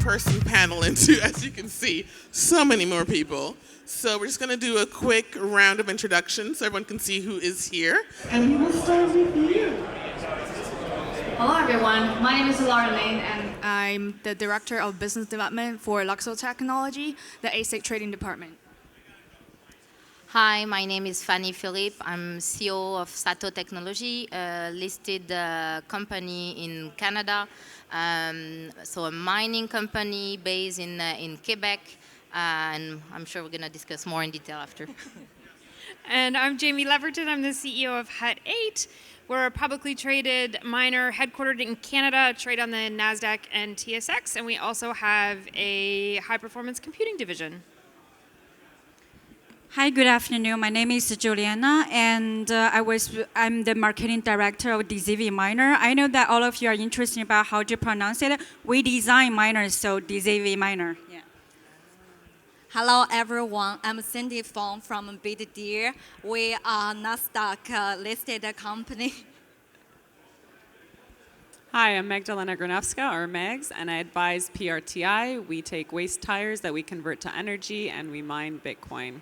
4-person panel into, as you can see, so many more people. So we're just going to do a quick round of introductions so everyone can see who is here. And we will start with you. Hello everyone, my name is Laura Lane and I'm the Director of Business Development for Luxo Technology, the ASIC Trading Department. Hi, my name is Fanny Philippe. I'm CEO of Sato Technology, a listed company in Canada. So a mining company based in Quebec, and I'm sure we're going to discuss more in detail after. And I'm Jamie Leverton. I'm the CEO of Hut 8. We're a publicly traded miner headquartered in Canada, trade on the NASDAQ and TSX, and we also have a high-performance computing division. Hi, good afternoon. My name is Juliana, and I'm the marketing director of DZV Miner. I know that all of you are interested about how to pronounce it. We design miners, so DZV Miner. Yeah. Hello, everyone. I'm Cindy Fong from Big Deer. We are NASDAQ listed company. Hi, I'm Magdalena Granowska, or Megs, and I advise PRTI. We take waste tires that we convert to energy, and we mine Bitcoin.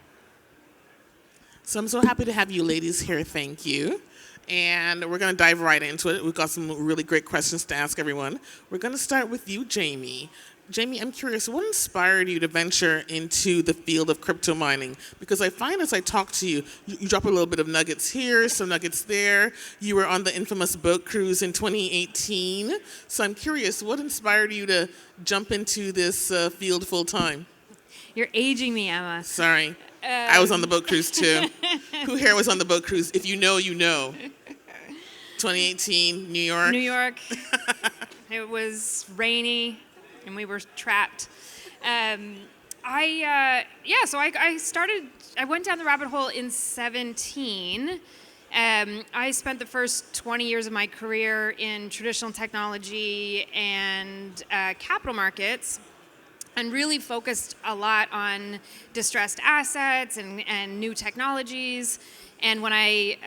So I'm so happy to have you ladies here. Thank you. And we're going to dive right into it. We've got some really great questions to ask everyone. We're going to start with you, Jamie. Jamie, I'm curious, what inspired you to venture into the field of crypto mining? Because I find as I talk to you, you drop a little bit of nuggets here, some nuggets there. You were on the infamous boat cruise in 2018. So I'm curious, what inspired you to jump into this field full time? You're aging me, Emma. Sorry. I was on the boat cruise too. Who here was on the boat cruise? If you know, you know. 2018, New York. New York. It was rainy, and we were trapped. I went down the rabbit hole in 2017. I spent the first 20 years of my career in traditional technology and capital markets, and really focused a lot on distressed assets and new technologies. And when I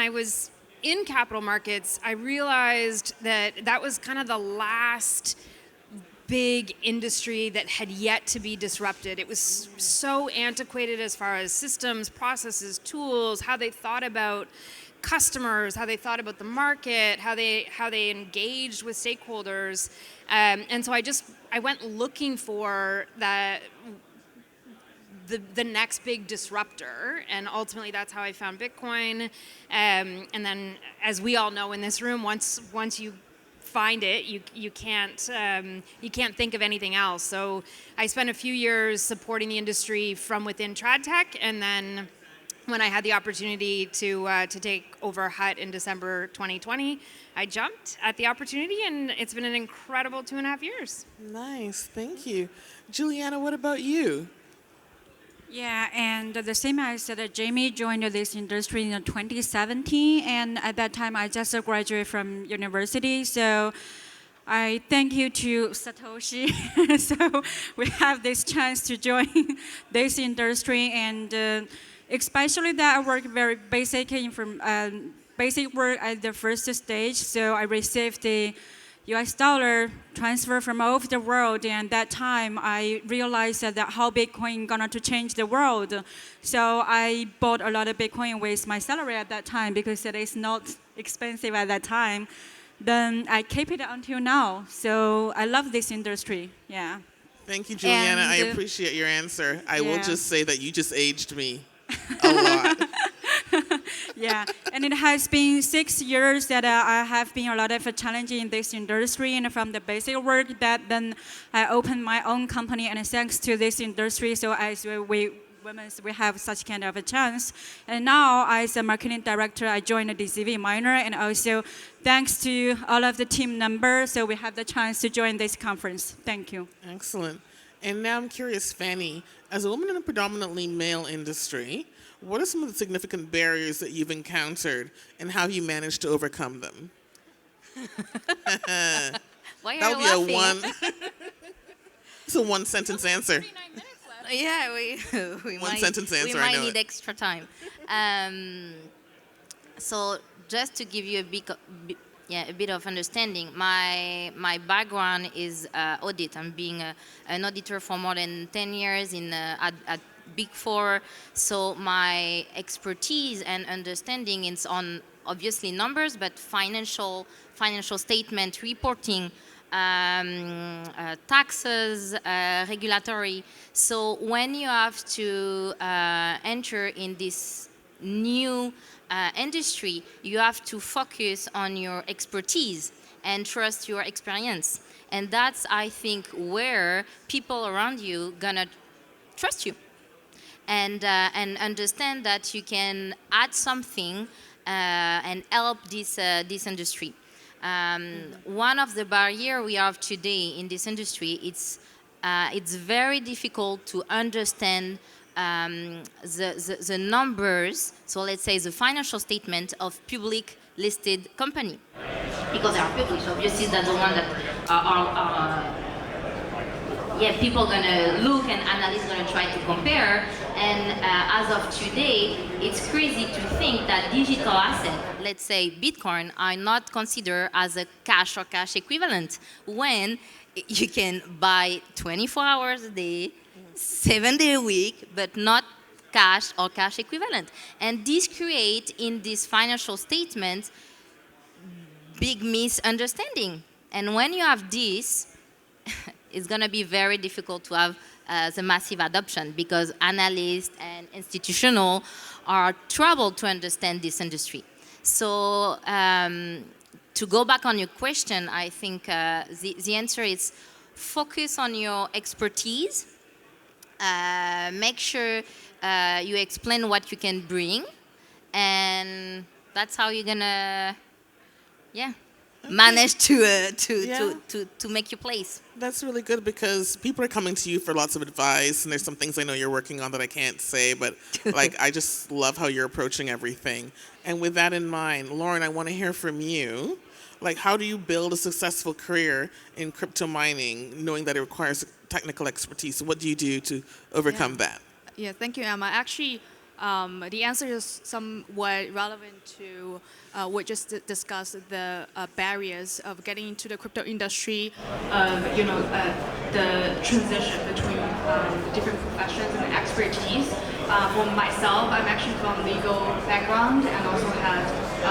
was in capital markets, I realized that was kind of the last big industry that had yet to be disrupted. It was so antiquated as far as systems, processes, tools, how they thought about customers, how they thought about the market, how they engaged with stakeholders. And so I went looking for the next big disruptor, and ultimately that's how I found Bitcoin. And then, as we all know in this room, once you find it, you can't think of anything else. So I spent a few years supporting the industry from within TradTech, and then when I had the opportunity to take over Hut in December 2020, I jumped at the opportunity, and it's been an incredible 2.5 years. Nice, thank you. Juliana, what about you? Yeah, and the same as that Jamie joined this industry in 2017, and at that time I just graduated from university, so I thank you to Satoshi. So we have this chance to join this industry, and especially that I work very basic work at the first stage. So I received the US dollar transfer from all over the world, and that time I realized that how Bitcoin gonna to change the world. So I bought a lot of Bitcoin with my salary at that time because it is not expensive at that time. Then I keep it until now. So I love this industry. Yeah. Thank you, Juliana. And, I appreciate your answer. I will yeah. just say that you just aged me a lot. Yeah, and it has been 6 years that I have been a lot of challenging in this industry, and from the basic work that then I opened my own company, and thanks to this industry, so as we have such kind of a chance. And now as a marketing director, I joined the DZV Miner, and also thanks to all of the team members, so we have the chance to join this conference. Thank you. Excellent. And now I'm curious, Fanny, as a woman in a predominantly male industry, what are some of the significant barriers that you've encountered, and how have you managed to overcome them? Why are That you would be laughing? it's a one-sentence answer. Yeah, we One might, sentence answer, we I might know need it. extra time. So just to give you a bit of understanding. My background is audit. I'm being an auditor for more than 10 years at Big Four. So my expertise and understanding is on obviously numbers, but financial statement reporting, taxes, regulatory. So when you have to enter in this new industry, you have to focus on your expertise and trust your experience. And that's, I think, where people around you gonna trust you and understand that you can add something and help this industry. One of the barriers we have today in this industry, it's very difficult to understand the numbers, so let's say the financial statement of public listed company. Because they are public, so obviously that's the one that people are gonna look and analysts gonna try to compare. And as of today, it's crazy to think that digital asset, let's say Bitcoin, are not considered as a cash or cash equivalent when you can buy 24 hours a day, 7 days a week, but not cash or cash equivalent. And this create in this financial statement big misunderstanding. And when you have this, it's going to be very difficult to have the massive adoption because analysts and institutional are troubled to understand this industry. So to go back on your question, I think the answer is focus on your expertise, make sure you explain what you can bring, and that's how you're going to, manage to make your place. That's really good because people are coming to you for lots of advice, and there's some things I know you're working on that I can't say, but like I just love how you're approaching everything. And with that in mind, Lauren, I want to hear from you. Like, how do you build a successful career in crypto mining, knowing that it requires technical expertise? What do you do to overcome that? Yeah, thank you, Emma. Actually, the answer is somewhat relevant to what just discussed, the barriers of getting into the crypto industry, the transition between different professions and expertise. For myself, I'm actually from legal background and also had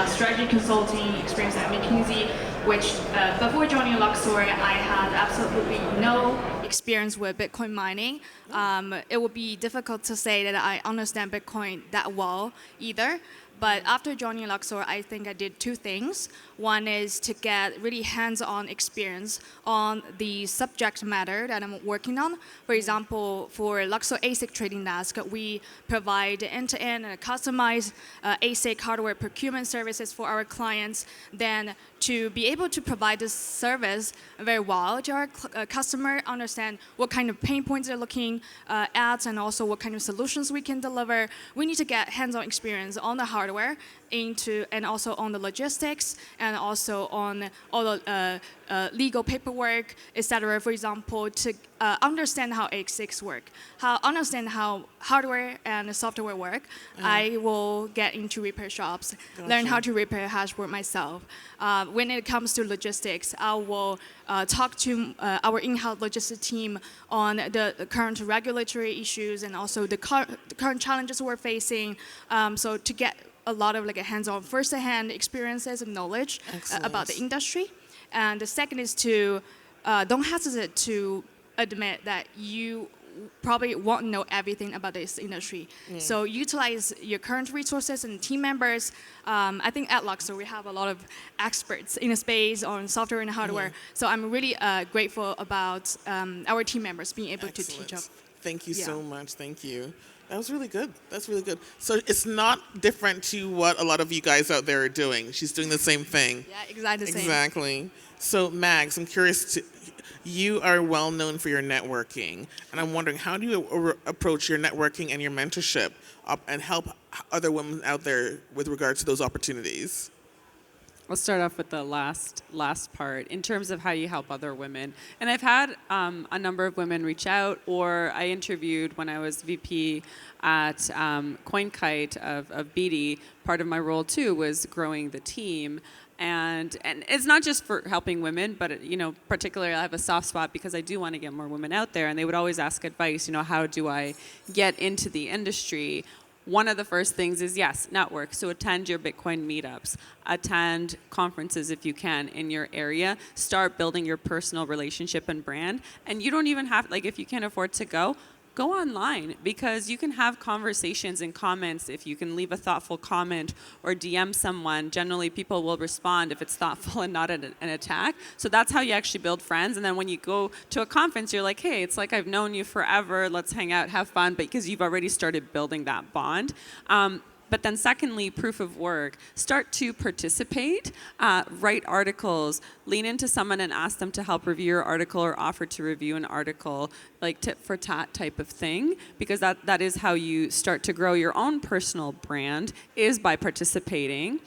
strategy consulting experience at McKinsey, which before joining Luxor, I had absolutely no experience with Bitcoin mining. It would be difficult to say that I understand Bitcoin that well either. But after joining Luxor, I think I did two things. One is to get really hands-on experience on the subject matter that I'm working on. For example, for Luxor ASIC trading desk, we provide end-to-end and customized ASIC hardware procurement services for our clients. Then to be able to provide this service very well to our customer, understand what kind of pain points they're looking at, and also what kind of solutions we can deliver, we need to get hands-on experience on the hardware and also on the logistics and also on all the legal paperwork, etc. For example, to understand how ASICs work, understand how hardware and software work, I will get into repair shops, learn how to repair a hashboard myself. When it comes to logistics, I will talk to our in-house logistics team on the current regulatory issues and also the current challenges we're facing. So to get a lot of like a hands-on, first-hand experiences and knowledge about the industry. And the second is to don't hesitate to admit that you probably won't know everything about this industry. So utilize your current resources and team members. I think at Luxor we have a lot of experts in the space on software and hardware. So I'm really grateful about our team members being able to teach us. Thank you so much. Thank you. That was really good. That's really good. So it's not different to what a lot of you guys out there are doing. She's doing the same thing. Yeah, exactly the same. Exactly. So Mags, I'm curious you are well known for your networking, and I'm wondering how do you approach your networking and your mentorship and help other women out there with regard to those opportunities? I'll start off with the last part in terms of how you help other women. And I've had a number of women reach out, or I interviewed when I was VP at CoinKite of BD. Part of my role too was growing the team. And it's not just for helping women, but particularly I have a soft spot because I do want to get more women out there. And they would always ask advice. How do I get into the industry? One of the first things is, yes, network. So attend your Bitcoin meetups, attend conferences if you can in your area, start building your personal relationship and brand. And you don't even have, if you can't afford to go online, because you can have conversations and comments. If you can leave a thoughtful comment or DM someone, generally people will respond if it's thoughtful and not an attack. So that's how you actually build friends. And then when you go to a conference, you're like, hey, it's like I've known you forever. Let's hang out, have fun, because you've already started building that bond. But then secondly, proof of work. Start to participate, write articles, lean into someone and ask them to help review your article or offer to review an article, like tit for tat type of thing, because that is how you start to grow your own personal brand, is by participating.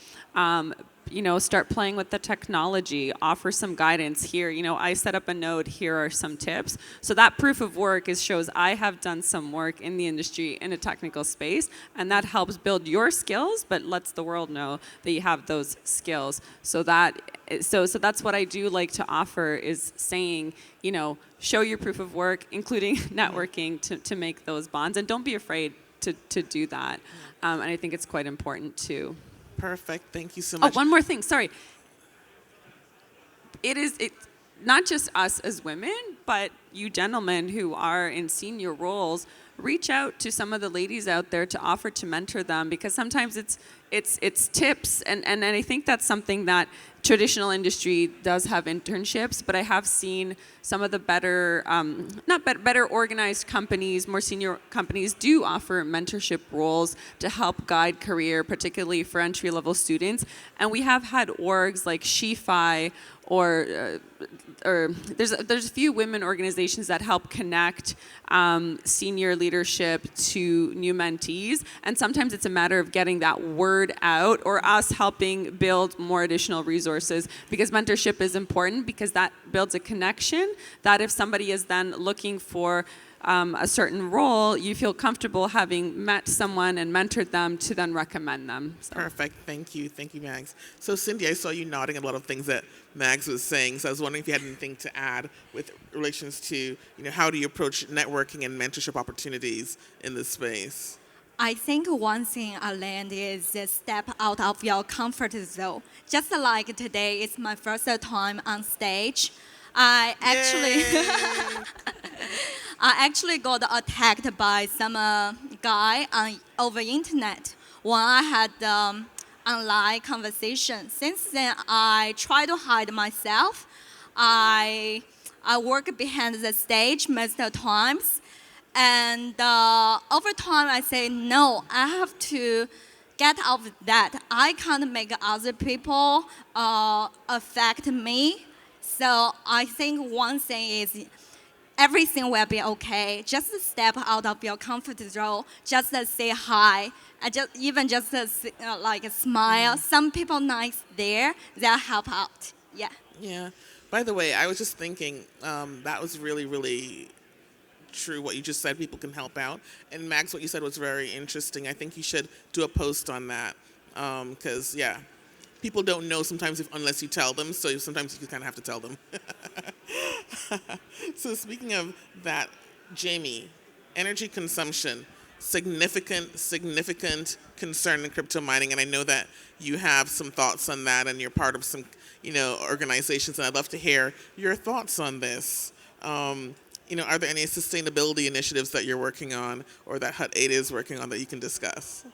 Start playing with the technology, offer some guidance here. I set up a node, here are some tips. So that proof of work shows I have done some work in the industry in a technical space, and that helps build your skills, but lets the world know that you have those skills. So that's what I do like to offer, is saying, show your proof of work, including networking to make those bonds. And don't be afraid to do that. And I think it's quite important too. Perfect. Thank you so much. Oh, one more thing. Sorry. It's not just us as women, but you gentlemen who are in senior roles, reach out to some of the ladies out there to offer to mentor them, because sometimes it's tips, and I think that's something that traditional industry does have internships, but I have seen some of the better organized companies, more senior companies, do offer mentorship roles to help guide career, particularly for entry-level students. And we have had orgs like SheFi, or there's a few women organizations that help connect senior leadership to new mentees, and sometimes it's a matter of getting that word out, or us helping build more additional resources, because mentorship is important, because that builds a connection that if somebody is then looking for a certain role, you feel comfortable having met someone and mentored them to then recommend them. So. Perfect. Thank you, Mags. So Cindy, I saw you nodding at a lot of things that Mags was saying. So I was wondering if you had anything to add with relations to, how do you approach networking and mentorship opportunities in this space? I think one thing I learned is step out of your comfort zone. Just like today, it's my first time on stage. I actually got attacked by some guy over internet when I had online conversation. Since then, I try to hide myself. I work behind the stage most of the times. And over time, I say, no, I have to get out of that. I can't make other people affect me. So I think one thing is everything will be okay. Just step out of your comfort zone. Just say hi. Like a smile. Some people nice there. They'll help out. Yeah. Yeah. By the way, I was just thinking that was really, really true what you just said. People can help out. And Max, what you said was very interesting. I think you should do a post on that because, people don't know sometimes unless you tell them. So sometimes you kind of have to tell them. So speaking of that, Jamie, energy consumption, significant concern in crypto mining. And I know that you have some thoughts on that and you're part of some, organizations. And I'd love to hear your thoughts on this. Are there any sustainability initiatives that you're working on or that Hut 8 is working on that you can discuss?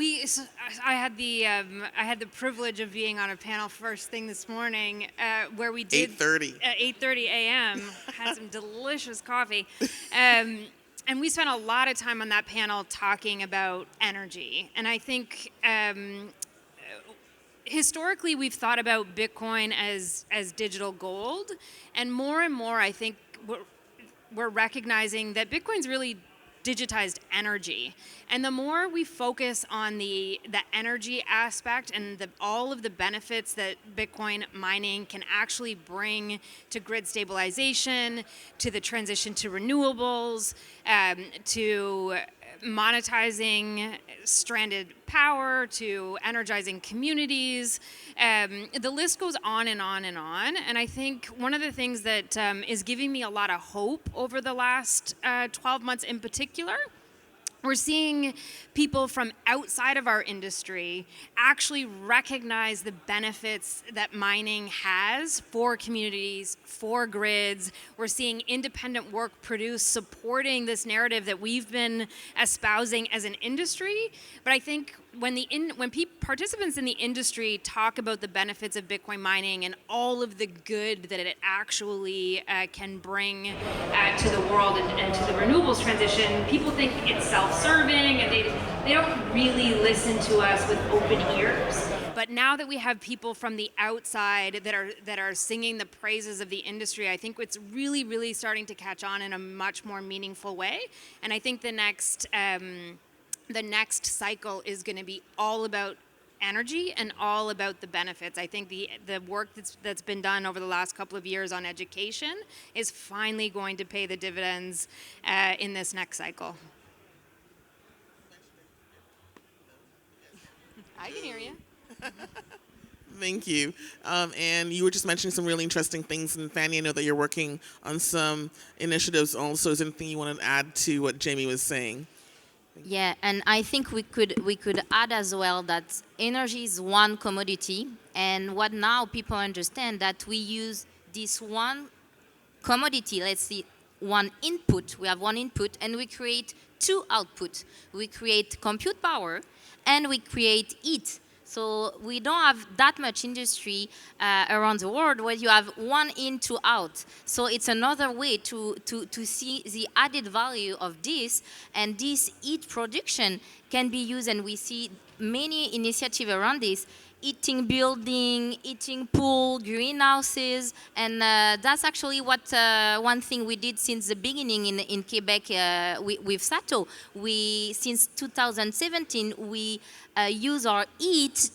I had the privilege of being on a panel first thing this morning where we did 8:30 at 8:30 a.m. had some delicious coffee, and we spent a lot of time on that panel talking about energy. And I think historically we've thought about Bitcoin as digital gold, and more I think we're recognizing that Bitcoin's really digitized energy. And the more we focus on the energy aspect and all of the benefits that Bitcoin mining can actually bring to grid stabilization, to the transition to renewables, to monetizing stranded power, to energizing communities. The list goes on and on and on. And I think one of the things that is giving me a lot of hope over the last 12 months in particular, we're seeing people from outside of our industry actually recognize the benefits that mining has for communities, for grids. We're seeing independent work produced supporting this narrative that we've been espousing as an industry. But I think when participants in the industry talk about the benefits of Bitcoin mining and all of the good that it actually can bring to the world and to the renewables transition, people think it's self-serving and they don't really listen to us with open ears. But now that we have people from the outside that are singing the praises of the industry, I think it's really, really starting to catch on in a much more meaningful way. And I think the next cycle is going to be all about energy and all about the benefits. I think the work that's been done over the last couple of years on education is finally going to pay the dividends in this next cycle. I can hear you. Thank you. And you were just mentioning some really interesting things. And Fanny, I know that you're working on some initiatives also. Is there anything you want to add to what Jamie was saying? Yeah, and I think we could add as well that energy is one commodity, and what now people understand that we use this one commodity, let's see, one input. We have one input, and we create two outputs. We create compute power, and we create heat. So we don't have that much industry around the world where you have one in, two out. So it's another way to see the added value of this, and this heat production can be used, and we see many initiatives around this, heating building, heating pool, greenhouses, and that's actually what one thing we did since the beginning in Quebec with Sato. Since 2017, we use our heat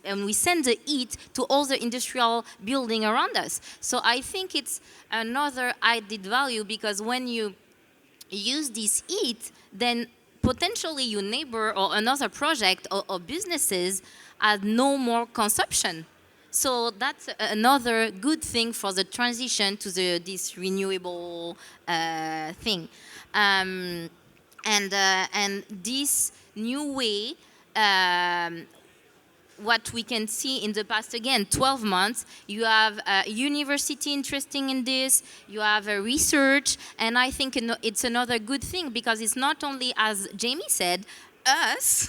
and we send the heat to all the industrial building around us. So I think it's another added value, because when you use this heat, then potentially your neighbor or another project or businesses have no more consumption. So that's another good thing for the transition to this renewable thing. And this new way, what we can see in the past, again, 12 months, you have a university interesting in this, you have a research, and I think it's another good thing, because it's not only, as Jamie said, us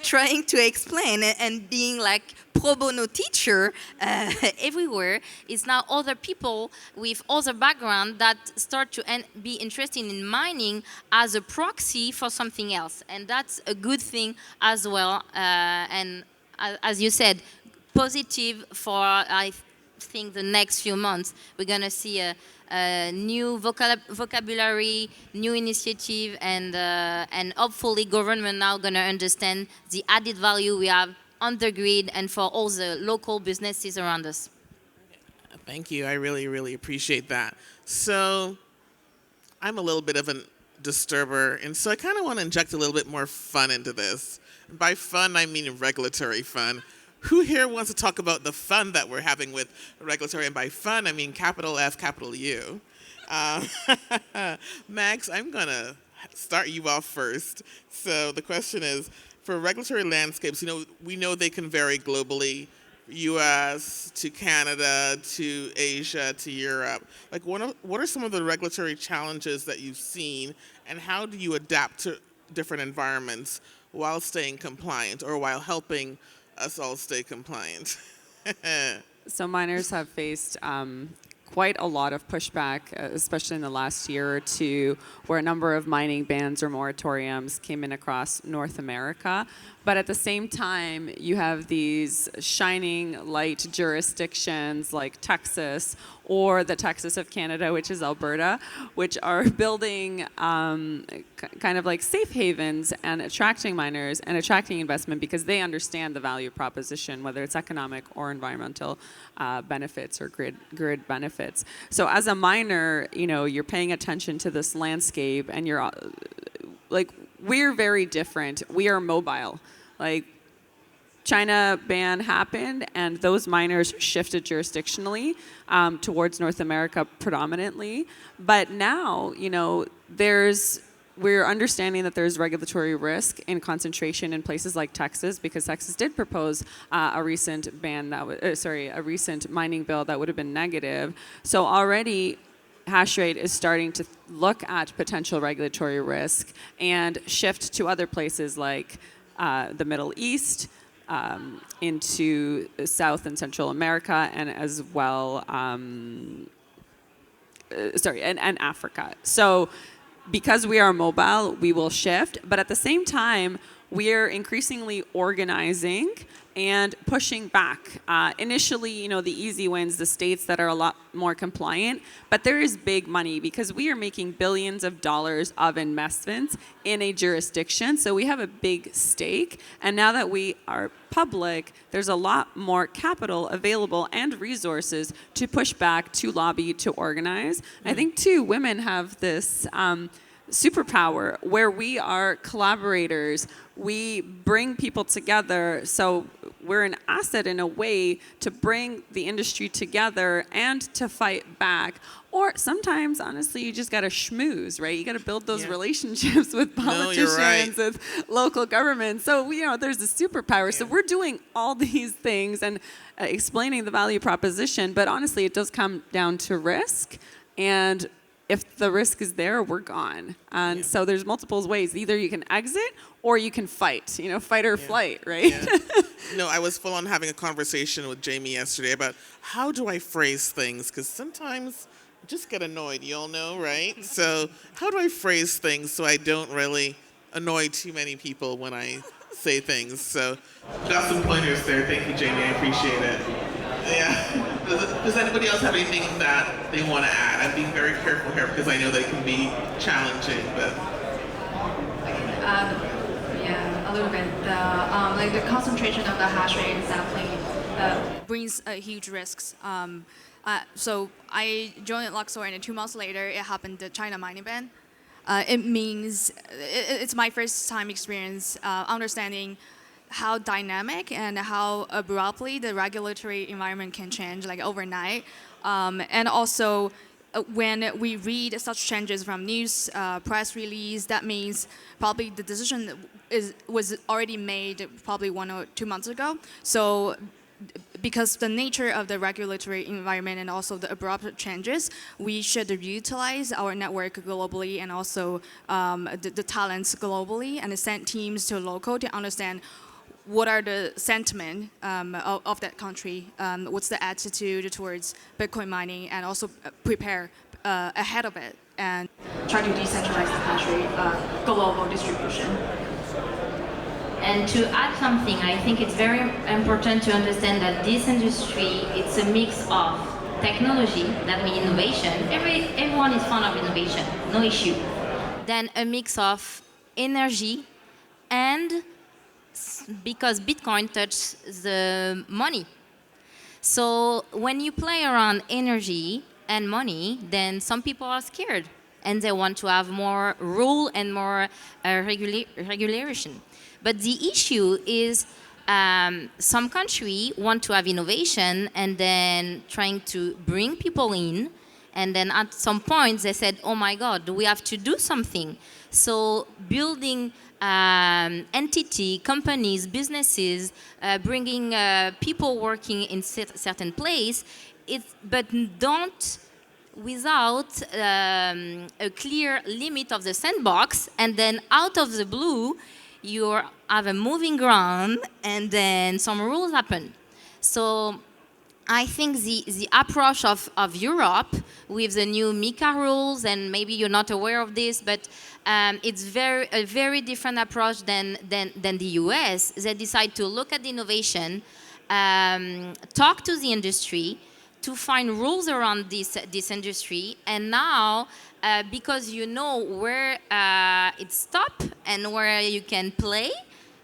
trying to explain and being like pro bono teacher everywhere. It's now other people with other background that start to be interested in mining as a proxy for something else, and that's a good thing as well. And as you said, positive for, I think, the next few months. We're going to see a new vocabulary, new initiative, and hopefully government now going to understand the added value we have on the grid and for all the local businesses around us. Thank you. I really, really appreciate that. So I'm a little bit of a disturber, and so I kind of want to inject a little bit more fun into this. And by fun, I mean regulatory fun. Who here wants to talk about the fun that we're having with regulatory? And by fun, I mean capital F, capital U. Max, I'm going to start you off first. So the question is, for regulatory landscapes, we know they can vary globally, U.S. to Canada to Asia to Europe. Like, what are some of the regulatory challenges that you've seen, and how do you adapt to different environments while staying compliant, or while helping us all stay compliant? So miners have faced quite a lot of pushback, especially in the last year or two, where a number of mining bans or moratoriums came in across North America. But at the same time, you have these shining light jurisdictions like Texas or the Texas of Canada, which is Alberta, which are building kind of like safe havens and attracting miners and attracting investment because they understand the value proposition, whether it's economic or environmental benefits or grid benefits. So as a miner, you're paying attention to this landscape, and you're like, we're very different. We are mobile. Like, China ban happened, and those miners shifted jurisdictionally towards North America predominantly. But now, we're understanding that there's regulatory risk in concentration in places like Texas, because Texas did propose a recent a recent mining bill that would have been negative. So already, hash rate is starting to look at potential regulatory risk and shift to other places like the Middle East, into South and Central America, and as well, and Africa. So because we are mobile, we will shift, but at the same time, we're increasingly organizing and pushing back. Initially, the easy wins, the states that are a lot more compliant, but there is big money because we are making billions of dollars of investments in a jurisdiction, so we have a big stake. And now that we are public, there's a lot more capital available and resources to push back, to lobby, to organize. I think, too, women have this superpower where we are collaborators. We bring people together, so we're an asset in a way to bring the industry together and to fight back. Or sometimes, honestly, you just got to schmooze, right? You got to build those relationships with politicians, with local governments. So, there's a superpower. So we're doing all these things and explaining the value proposition, but honestly, it does come down to risk. And if the risk is there, we're gone. And so there's multiple ways. Either you can exit or you can fight, fight or flight, right? Yeah. I was full on having a conversation with Jamie yesterday about how do I phrase things, because sometimes I just get annoyed, you all know, right? So how do I phrase things so I don't really annoy too many people when I say things? So got some pointers there. Thank you, Jamie. I appreciate it. Yeah. Does anybody else have anything that they want to add? I'm being very careful here because I know that it can be challenging, but a little bit. The concentration of the hash rate exactly brings huge risks. So I joined Luxor, and 2 months later, it happened the China mining ban. It means it's my first time experience understanding how dynamic and how abruptly the regulatory environment can change, like overnight. And also, when we read such changes from news, press release, that means probably the decision was already made probably 1 or 2 months ago. So because the nature of the regulatory environment and also the abrupt changes, we should utilize our network globally and also the talents globally and send teams to local to understand what are the sentiment of that country, what's the attitude towards Bitcoin mining, and also prepare ahead of it and try to decentralize the hash rate global distribution. And to add something, I think it's very important to understand that this industry, it's a mix of technology, that means innovation. Everyone is fond of innovation, no issue. Then a mix of energy, and because Bitcoin touches the money. So when you play around energy and money, then some people are scared and they want to have more rule and more regulation. But the issue is some countries want to have innovation and then trying to bring people in. And then at some point they said, oh my God, we have to do something. So building entity, companies, businesses, bringing people working in certain place, but don't without a clear limit of the sandbox, and then out of the blue, you have a moving ground, and then some rules happen. So I think the approach of Europe with the new MiCA rules, and maybe you're not aware of this, but it's a very different approach than the US. They decide to look at the innovation, talk to the industry, to find rules around this industry. And now, because you know where it stops and where you can play,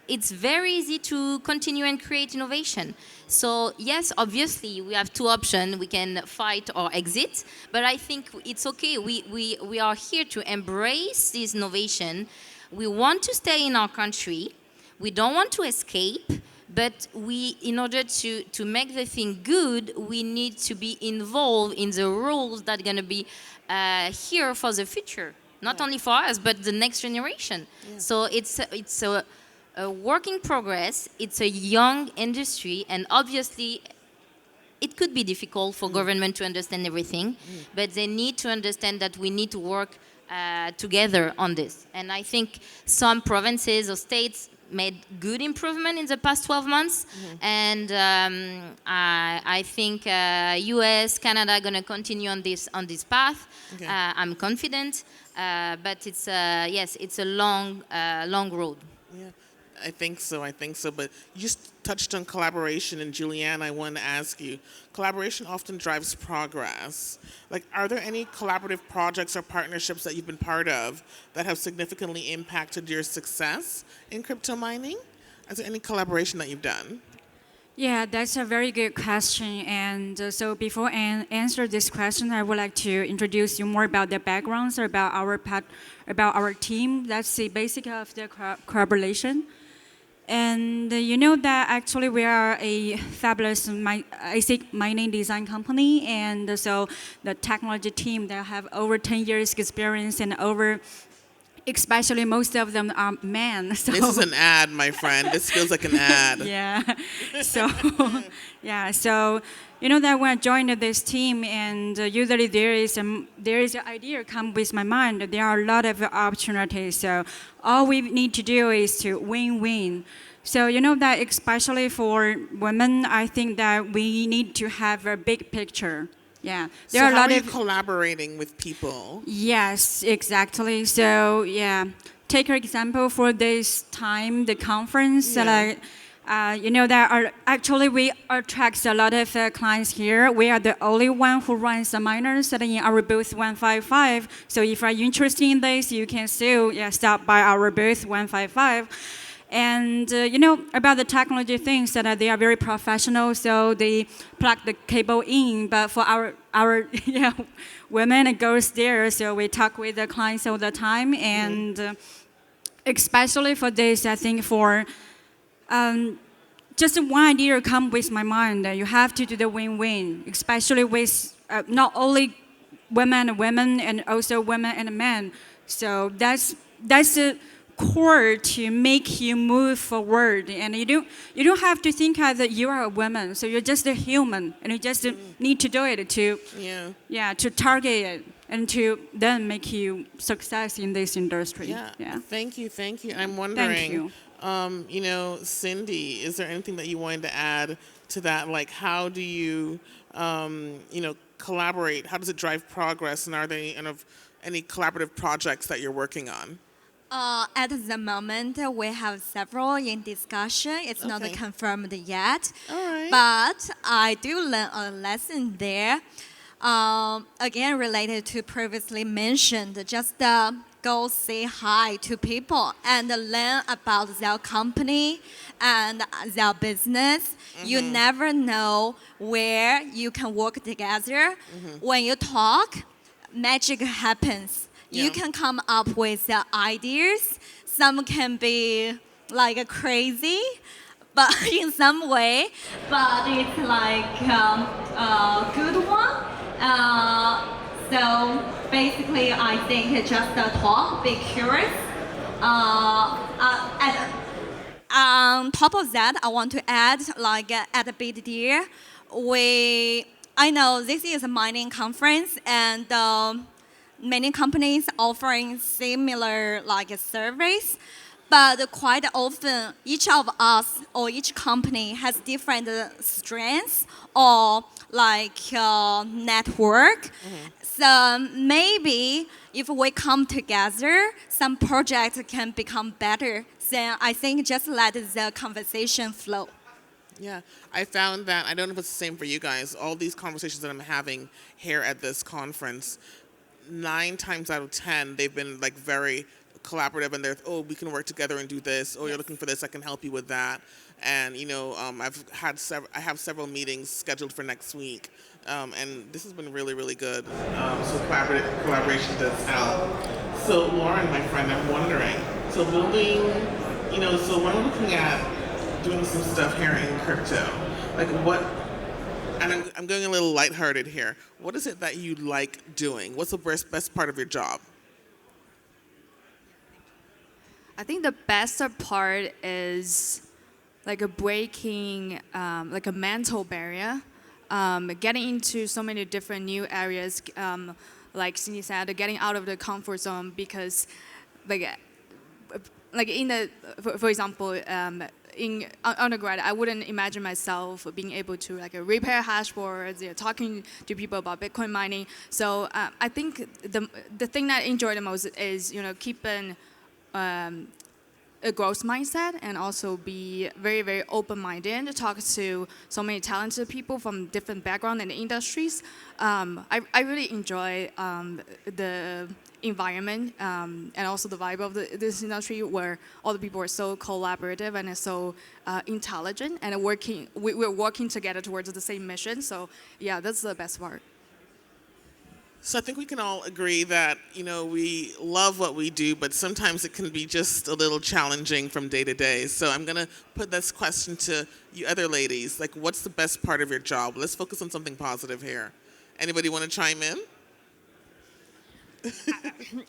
it's very easy to continue and create innovation. So yes, obviously we have two options. We can fight or exit, but I think it's okay. We are here to embrace this innovation. We want to stay in our country. We don't want to escape, but in order to make the thing good, we need to be involved in the rules that are going to be here for the future. Not only for us, but the next generation. So it's a work in progress. It's a young industry, and obviously it could be difficult for government to understand everything, but they need to understand that we need to work together on this. And I think some provinces or states made good improvement in the past 12 months, and I think US, Canada are going to continue on this path. Okay. I'm confident, but it's yes, it's a long road. Yeah, I think so. But you just touched on collaboration, and Julianne, I want to ask you, collaboration often drives progress. Like, are there any collaborative projects or partnerships that you've been part of that have significantly impacted your success in crypto mining? Is there any collaboration that you've done? Yeah, that's a very good question. And so before I answer this question, I would like to introduce you more about the backgrounds about our team. That's the basic of the collaboration. And you know that actually we are a fabulous ASIC mining design company, and so the technology team that have over 10 years experience and especially most of them are men. So This is an ad, my friend. This feels like an ad. yeah. So yeah. So you know that when I joined this team, and usually there is an idea come with my mind. There are a lot of opportunities. So all we need to do is to win-win. So you know that especially for women, I think that we need to have a big picture. Yeah, So how are you collaborating with people? Yes, exactly. So yeah, take an example for this time, the conference. Yeah. You know that actually we attract a lot of clients here. We are the only one who runs the miners in our booth 155. So if you're interested in this, you can still stop by our booth 155. And you know about the technology things that they are very professional, so they plug the cable in. But for our women and girls there, so we talk with the clients all the time, and especially for this, I think for just one idea come with my mind that you have to do the win-win, especially with not only women and also women and men. So that's a core to make you move forward, and you don't have to think that you are a woman, so you're just a human, and you just need to do it to target it and to then make you success in this industry. Yeah. Thank you. I'm wondering, Thank you. You know, Cindy, is there anything that you wanted to add to that? Like, how do you, you know, collaborate? How does it drive progress? And are there any collaborative projects that you're working on? At the moment, we have several in discussion. It's not Okay. confirmed yet. All right. But I do learn a lesson there. Again, related to previously mentioned, just go say hi to people and learn about their company and their business. You never know where you can work together. When you talk, magic happens. Yeah. You can come up with ideas. Some can be like crazy, but in some way, but it's like a good one. So basically, I think just talk, be curious. On top of that, I want to add, like at a bit deal, I know this is a mining conference, and many companies offering similar like service, but quite often each of us or each company has different strengths or like network. So maybe if we come together, some projects can become better. Then I think just let the conversation flow. Yeah, I found that, I don't know if it's the same for you guys, all these conversations that I'm having here at this conference, 9 times out of 10, they've been like very collaborative and they're, oh, we can work together and do this. Oh, you're looking for this, I can help you with that. And, I have several meetings scheduled for next week. And this has been really, really good. So collaboration does help. So Lauren, my friend, I'm wondering, so building, so when we're looking at doing some stuff here in crypto, like what, and I'm going a little lighthearted here. What is it that you like doing? What's the best part of your job? I think the best part is like a breaking, like a mental barrier, getting into so many different new areas, like Cindy said, getting out of the comfort zone because, like, in the, for example, in undergrad, I wouldn't imagine myself being able to like repair hashboards, talking to people about Bitcoin mining. So I think the thing that I enjoy the most is keeping a growth mindset and also be very, very open-minded to talk to so many talented people from different backgrounds and industries. I really enjoy the environment and also the vibe of this industry where all the people are so collaborative and so intelligent and we're working together towards the same mission. So yeah, that's the best part. So I think we can all agree that, we love what we do, but sometimes it can be just a little challenging from day to day. So I'm going to put this question to you other ladies. Like, what's the best part of your job? Let's focus on something positive here. Anybody want to chime in?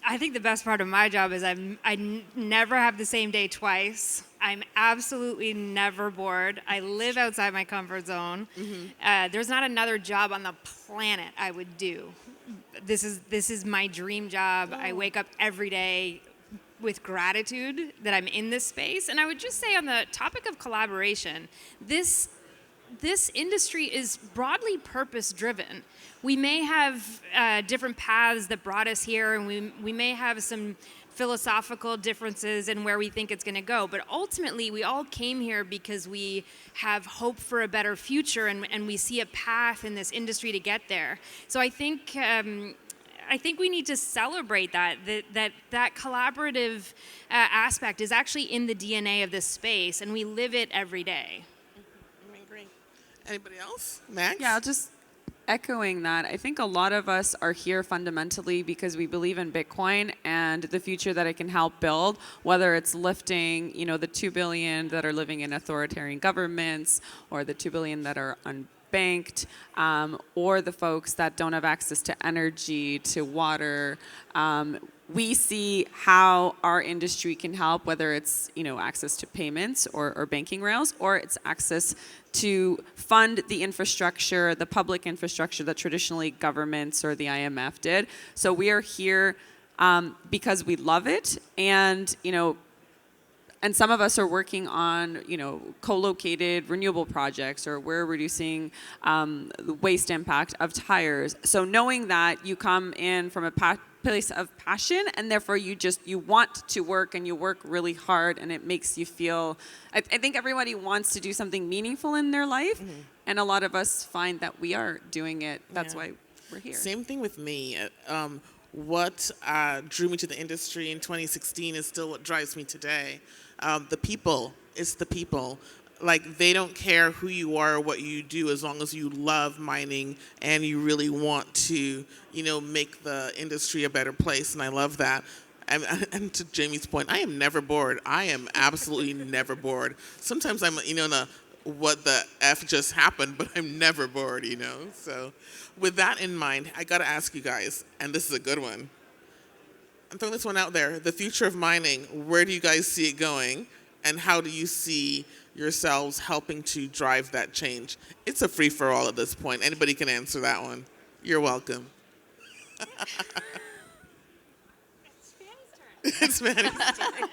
I think the best part of my job is I never have the same day twice. I'm absolutely never bored. I live outside my comfort zone. There's not another job on the planet I would do. This is my dream job. I wake up every day with gratitude that I'm in this space. And I would just say on the topic of collaboration, this industry is broadly purpose-driven. We may have different paths that brought us here, and we may have some philosophical differences in where we think it's going to go. But ultimately, we all came here because we have hope for a better future, and we see a path in this industry to get there. So I think we need to celebrate that collaborative aspect is actually in the DNA of this space, and we live it every day. I agree. Anybody else? Max? Yeah, just echoing that, I think a lot of us are here fundamentally because we believe in Bitcoin and the future that it can help build, whether it's lifting, the 2 billion that are living in authoritarian governments or the 2 billion that are unbanked, or the folks that don't have access to energy, to water. We see how our industry can help, whether it's access to payments or banking rails, or it's access to fund the infrastructure, the public infrastructure that traditionally governments or the IMF did. So we are here because we love it, and and some of us are working on, co-located renewable projects, or we're reducing the waste impact of tires. So knowing that you come in from a place of passion, and therefore you want to work, and you work really hard, and it makes you feel, I think everybody wants to do something meaningful in their life, and a lot of us find that we are doing it. That's why we're here. Same thing with me. What drew me to the industry in 2016 is still what drives me today. The people. It's the people. Like, they don't care who you are or what you do as long as you love mining and you really want to, make the industry a better place. And I love that. And to Jamie's point, I am never bored. I am absolutely never bored. Sometimes I'm, in a what the F just happened, but I'm never bored, So with that in mind, I got to ask you guys, and this is a good one. I'm throwing this one out there. The future of mining, where do you guys see it going? And how do you see yourselves helping to drive that change? It's a free-for-all at this point. Anybody can answer that one. You're welcome. It's Manny's turn.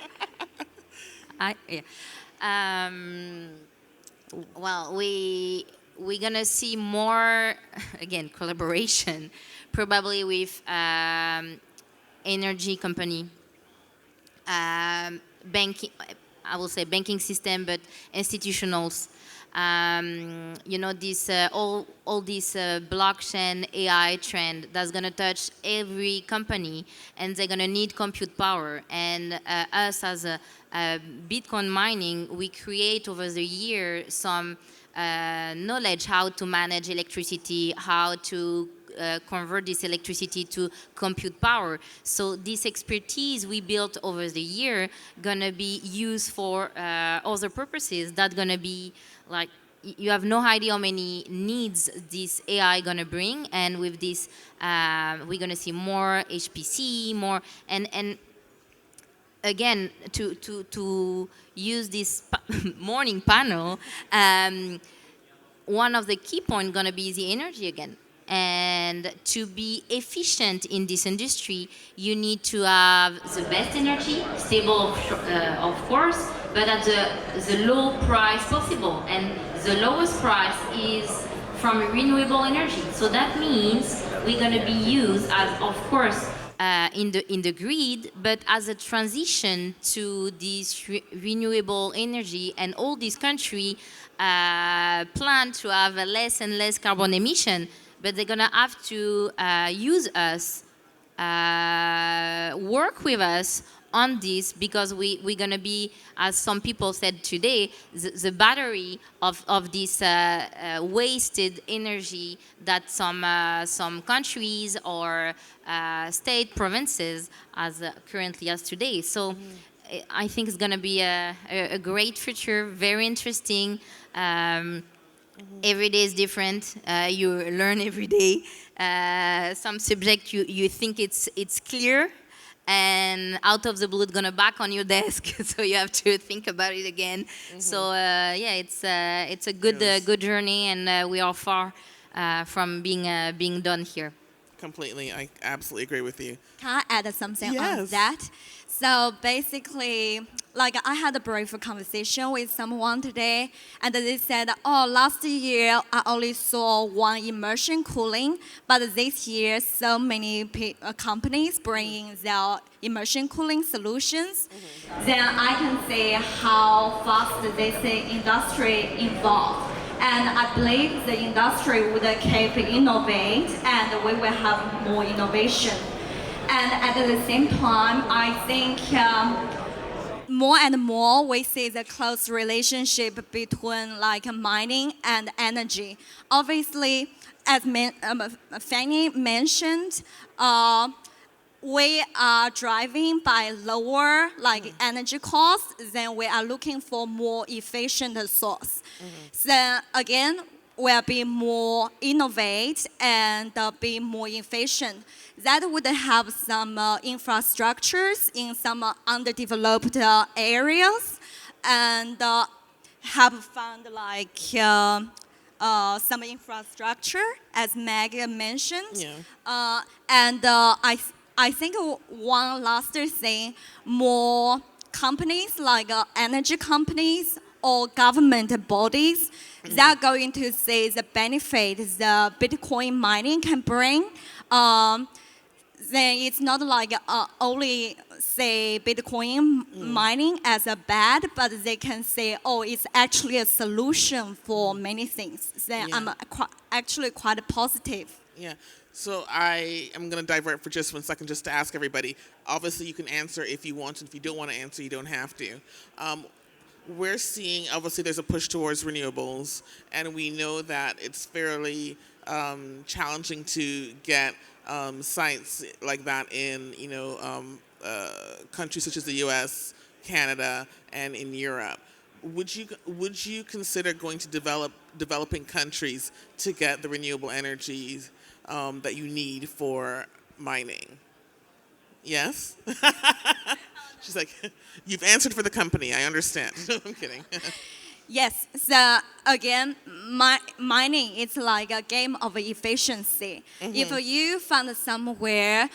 Well, we're gonna see more again collaboration, probably with energy company, banking. I will say banking system, but institutionals, This all this blockchain AI trend that's gonna touch every company, and they're gonna need compute power. And us as a Bitcoin mining, we create over the year some knowledge how to manage electricity, how to convert this electricity to compute power. So this expertise we built over the year gonna be used for other purposes. That's gonna be like, you have no idea how many needs this AI gonna bring. And with this, we're gonna see more HPC, more and again, to use this morning panel, one of the key points going to be the energy again. And to be efficient in this industry, you need to have the best energy, stable of course, but at the low price possible. And the lowest price is from renewable energy. So that means we're going to be used as, of course, in the grid, but as a transition to this renewable energy, and all these countries plan to have a less and less carbon emission, but they're gonna have to use us, work with us on this, because we're going to be, as some people said today, the battery of this wasted energy that some countries or state provinces as currently as today. So I think it's going to be a great future, very interesting. Every day is different. You learn every day. Some subject you think it's clear, and out of the blue it's gonna back on your desk, so you have to think about it again. So it's a good journey, and we are far from being done here. Completely, I absolutely agree with you. Can I add something on Yes. that? So basically, like I had a brief conversation with someone today, and they said, "Oh, last year I only saw one immersion cooling, but this year so many companies bringing their immersion cooling solutions." Then I can see how fast this industry evolved. And I believe the industry would keep innovate, and we will have more innovation. And at the same time, I think more and more we see the close relationship between like mining and energy. Obviously, as Fanny mentioned, we are driving by lower like energy costs, then we are looking for more efficient source. So again, we'll be more innovate and be more efficient. That would have some infrastructures in some underdeveloped areas, and have found like some infrastructure, as Meg mentioned. Yeah. And I think one last thing, more companies like energy companies or government bodies, they're going to see the benefits the Bitcoin mining can bring. Then it's not like only say Bitcoin mining as a bad, but they can say, oh, it's actually a solution for many things. Then I'm actually quite positive. Yeah. So I am going to divert for just 1 second just to ask everybody. Obviously, you can answer if you want, and if you don't want to answer, you don't have to. We're seeing, obviously, there's a push towards renewables, and we know that it's fairly challenging to get sites like that in, countries such as the U.S., Canada, and in Europe. Would you consider going to developing countries to get the renewable energies that you need for mining? Yes? She's like, you've answered for the company. I understand. I'm kidding. Yes, so again, mining is like a game of efficiency. If you find somewhere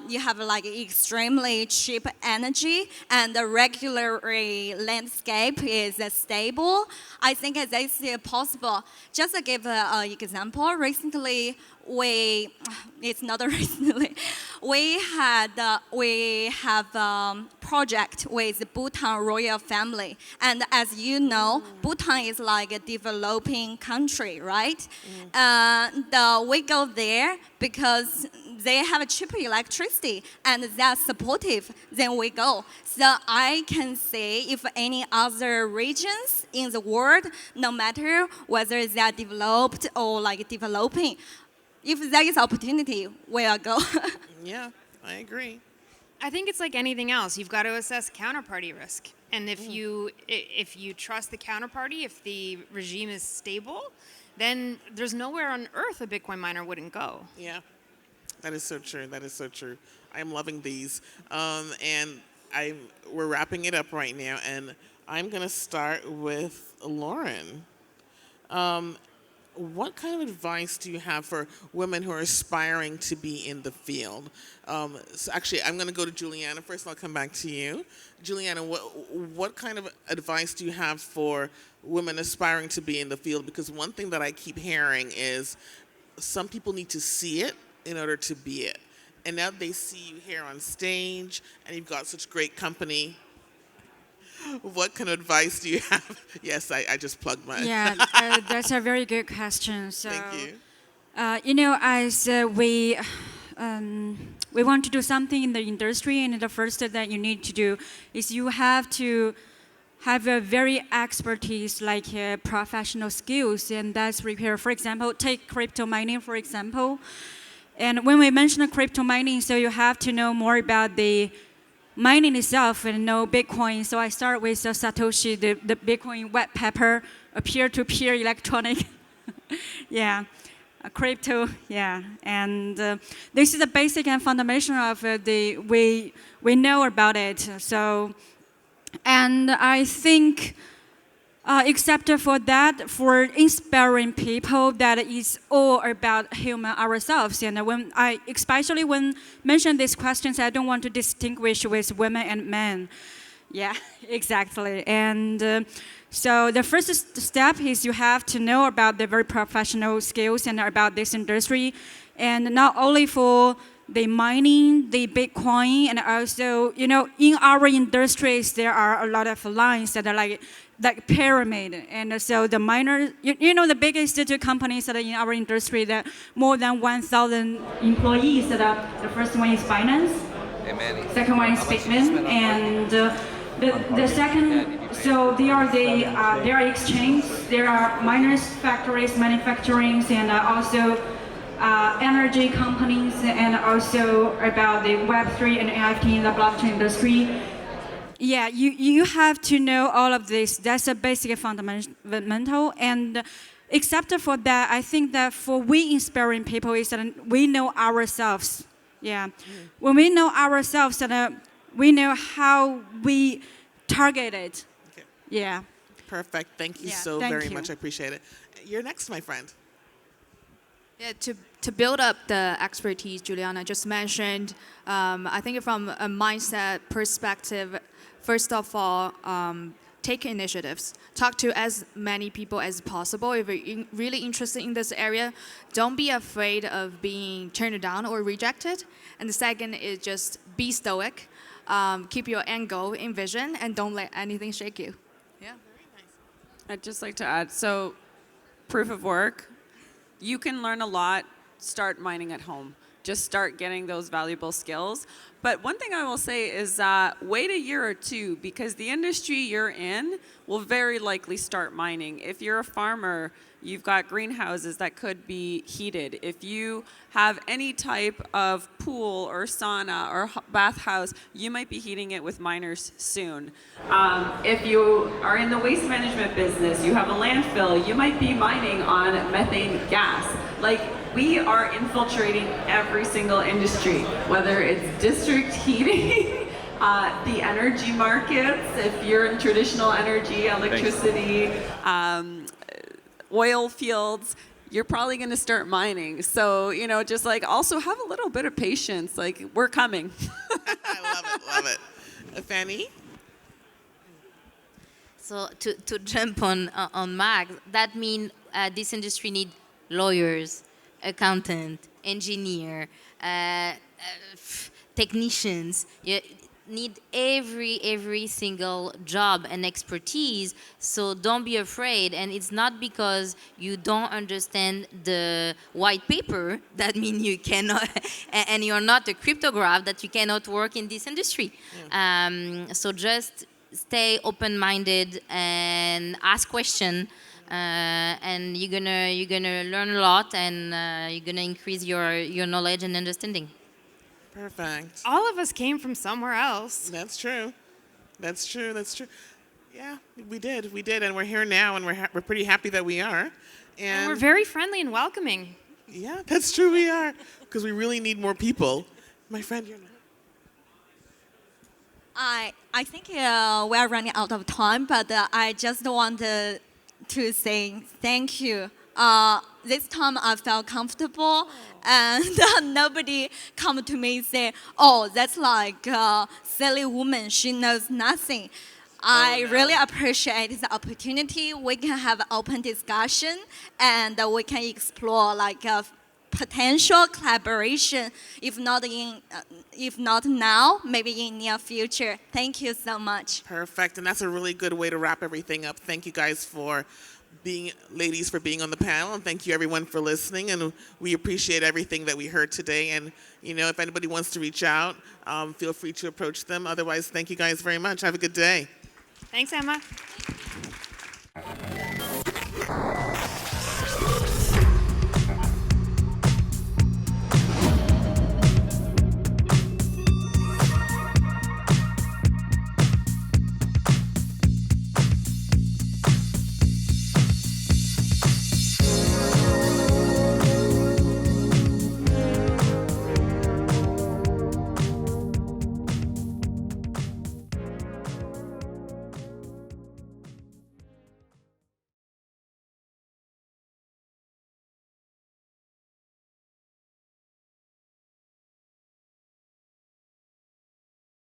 you have like extremely cheap energy and the regulatory landscape is stable, I think this is possible. Just to give an example, recently it's not recently, we have project with Bhutan royal family. And as you know, Bhutan is like a developing country, right? We go there because they have a cheaper electricity and they're supportive, then we go. So I can say if any other regions in the world, no matter whether they are developed or like developing, if there is opportunity, we'll go. Yeah, I agree. I think it's like anything else. You've got to assess counterparty risk. And if you trust the counterparty, if the regime is stable, then there's nowhere on earth a Bitcoin miner wouldn't go. Yeah, that is so true. That is so true. I'm loving these, and we're wrapping it up right now, and I'm gonna start with Lauren. What kind of advice do you have for women who are aspiring to be in the field? So actually, I'm going to go to Juliana first, and I'll come back to you. Juliana, what kind of advice do you have for women aspiring to be in the field? Because one thing that I keep hearing is some people need to see it in order to be it. And now they see you here on stage, and you've got such great company. What kind of advice do you have? Yes, I just plugged mine. Yeah, that's a very good question. So, Thank you. As we want to do something in the industry, and the first that you need to do is you have to have a very expertise, like professional skills, and that's required. For example, take crypto mining, for example. And when we mention crypto mining, so you have to know more about the mining itself and know Bitcoin. So I start with Satoshi, the Bitcoin white paper, a peer-to-peer electronic, yeah, a crypto, yeah. And this is the basic and foundation of we know about it. So, and I think, except for that, for inspiring people, that is all about human ourselves. And especially when mention these questions, I don't want to distinguish with women and men. Yeah, exactly. And so the first step is you have to know about the very professional skills and about this industry, and not only for the mining, the Bitcoin, and also, in our industries, there are a lot of lines that are like pyramid. And so the miners, the biggest two companies that are in our industry, that more than 1,000 employees, the first one is Binance, second one is Bitmain, and the second, so there are exchanges, there are miners, factories, manufacturing, and also energy companies, and also about the Web3 and NFT in the blockchain industry. Yeah, you have to know all of this. That's a basic fundamental. And except for that, I think that for we inspiring people is that we know ourselves. Yeah, when we know ourselves, then we know how we target it. Okay. Yeah. Perfect. Thank you Yeah, so thank very you. much. I appreciate it. You're next, my friend. Yeah, to build up the expertise Juliana just mentioned, I think from a mindset perspective, first of all, take initiatives. Talk to as many people as possible. If you're really interested in this area, don't be afraid of being turned down or rejected. And the second is just be stoic. Keep your end goal in vision, and don't let anything shake you. Yeah. I'd just like to add, so proof of work, you can learn a lot, start mining at home. Just start getting those valuable skills. But one thing I will say is wait a year or two, because the industry you're in will very likely start mining. If you're a farmer, you've got greenhouses that could be heated. If you have any type of pool or sauna or bathhouse, you might be heating it with miners soon. If you are in the waste management business, you have a landfill, you might be mining on methane gas. Like, we are infiltrating every single industry, whether it's district heating, the energy markets, if you're in traditional energy, electricity, oil fields, you're probably going to start mining. So, just like also have a little bit of patience. Like, we're coming. I love it. Fanny? So to jump on Max, that means this industry need lawyers, accountant, engineer, technicians. You need every single job and expertise. So don't be afraid. And it's not because you don't understand the white paper that means you cannot, and you're not a cryptograph that you cannot work in this industry. So just stay open-minded and ask questions. And you're gonna learn a lot, and you're gonna increase your knowledge and understanding. Perfect. All of us came from somewhere else. That's true. That's true. That's true. Yeah, we did. We did, and we're here now, and we're pretty happy that we are. And we're very friendly and welcoming. Yeah, that's true. We are, because we really need more people. My friend, you're not. I think we are running out of time, but I just wanted to say thank you. This time I felt comfortable, and nobody come to me and say, "Oh, that's like a silly woman. She knows nothing." I really appreciate the opportunity. We can have open discussion, and we can explore like a potential collaboration. If not now, maybe in near future. Thank you so much. Perfect, and that's a really good way to wrap everything up. Thank you guys for ladies, for being on the panel, and thank you everyone for listening. And we appreciate everything that we heard today. And if anybody wants to reach out, feel free to approach them. Otherwise, thank you guys very much. Have a good day. Thanks, Emma.